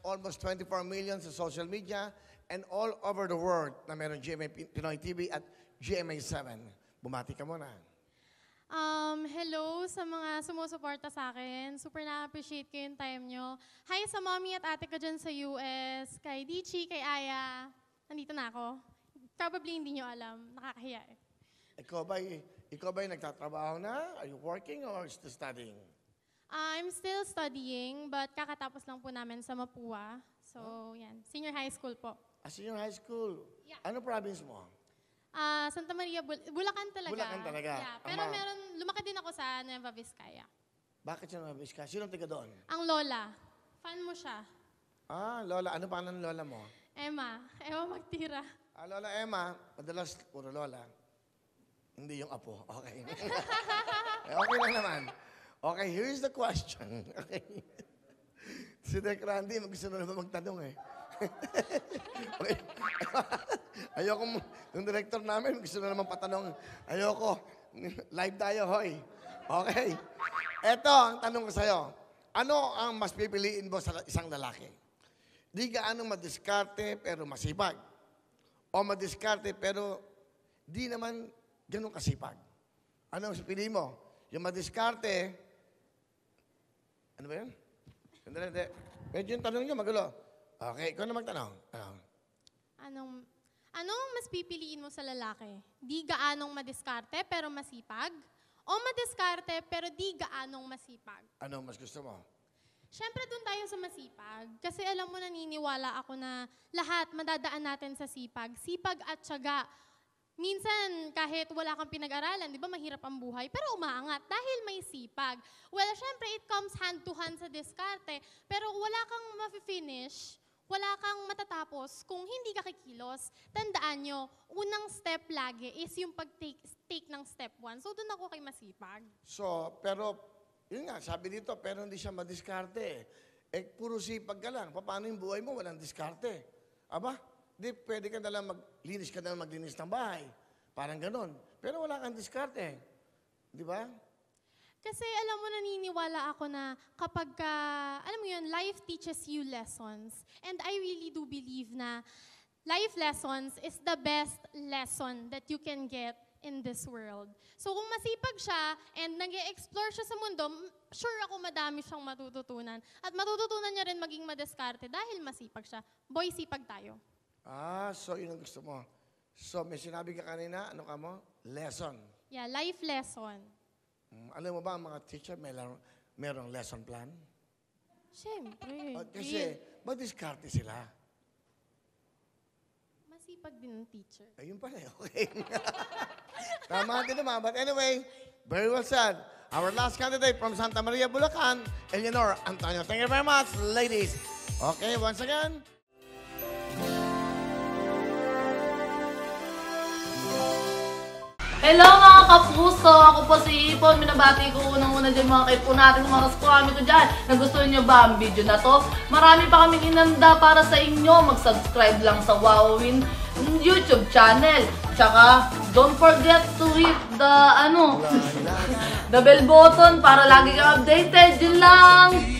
almost 24 million sa social media and all over the world na meron GMA Pinoy TV at GMA7. Bumati ka muna. Hello sa mga sumusuporta sa akin. Super na-appreciate ko yung time nyo. Hi sa mommy at ate ko dyan sa US, kay Dichi, kay Aya. Nandito na ako. Probably hindi nyo alam. Nakakahiya eh. Ikaw ba'y nagtatrabaho na? Are you working or still studying? I'm still studying, but kakatapos lang po namin sa Mapua. So, yan. Senior high school po. Senior high school? Yeah. Ano province mo? Santa Maria, Bulacan talaga. Bulacan talaga. Yeah, pero lumaki din ako sa Nueva Vizcaya. Bakit siya Nueva Vizcaya? Sino taga doon? Ang lola. Fan mo siya. Lola. Ano pa ng lola mo? Emma. Emma Magtira. Lola Emma, madalas puro lola. Hindi yung apo. Okay. Okay lang naman. Okay, here's the question. Okay. Si Direk Randy, gusto na naman magtanong eh. Okay. Ayoko, yung director namin, gusto na naman patanong. Ayoko. Live tayo, hoy. Okay. Eto, ang tanong ko sa'yo. Ano ang mas pipiliin mo sa isang lalaki? Di gaano madiskarte pero masipag. O madiskarte pero di naman ganun kasipag. Ano ang pipiliin mo? Yung madiskarte, ano ba yun? Hindi. Medyo yung tanong nyo, magulo. Okay, ikaw na magtanong. Anong mas pipiliin mo sa lalaki? Di gaanong madiskarte pero masipag? O madiskarte pero di gaanong masipag? Ano mas gusto mo? Siyempre doon tayo sa masipag. Kasi alam mo, naniniwala ako na lahat madadaan natin sa sipag. Sipag at tiyaga. Minsan, kahit wala kang pinag-aralan, di ba, mahirap ang buhay, pero umaangat dahil may sipag. Well, syempre, it comes hand to hand sa diskarte, pero wala kang ma-finish, wala kang matatapos kung hindi ka kikilos. Tandaan nyo, unang step lagi is yung pag-take ng step 1. So, doon ako kay masipag. So, pero, yun nga, sabi dito, pero hindi siya madiskarte. Puro sipag ka lang. Paano yung buhay mo? Walang diskarte. Aba? Di, pwede ka nalang maglinis ng bahay. Parang ganon. Pero wala kang diskarte. Di ba? Kasi alam mo, naniniwala ako na kapag alam mo yun, life teaches you lessons. And I really do believe na life lessons is the best lesson that you can get in this world. So kung masipag siya and nag-e-explore siya sa mundo, sure ako madami siyang matututunan. At matututunan niya rin maging madiskarte dahil masipag siya. Boy, sipag tayo. So yun ang gusto mo. So may sinabi ka kanina, ano ka mo? Lesson. Yeah, life lesson. Alam mo ba ang mga teacher merong lesson plan? Siyempre. Kasi madiskarte sila. Masipag din ng teacher. Ayun pala, okay. Tama din naman. But anyway, very well said. Our last candidate from Santa Maria, Bulacan, Eleanor Antonio. Thank you very much, ladies. Okay, once again. Hello mga kapuso! Ako po si Ipon. Minabati ko unang-una dyan mga kaipo natin, mga kaskwami ko dyan. Nagustuhan nyo ba ang video na to? Marami pa kaming inanda para sa inyo. Mag-subscribe lang sa Wowin YouTube channel. Tsaka, don't forget to hit the, the bell button para lagi kang updated. Yun lang!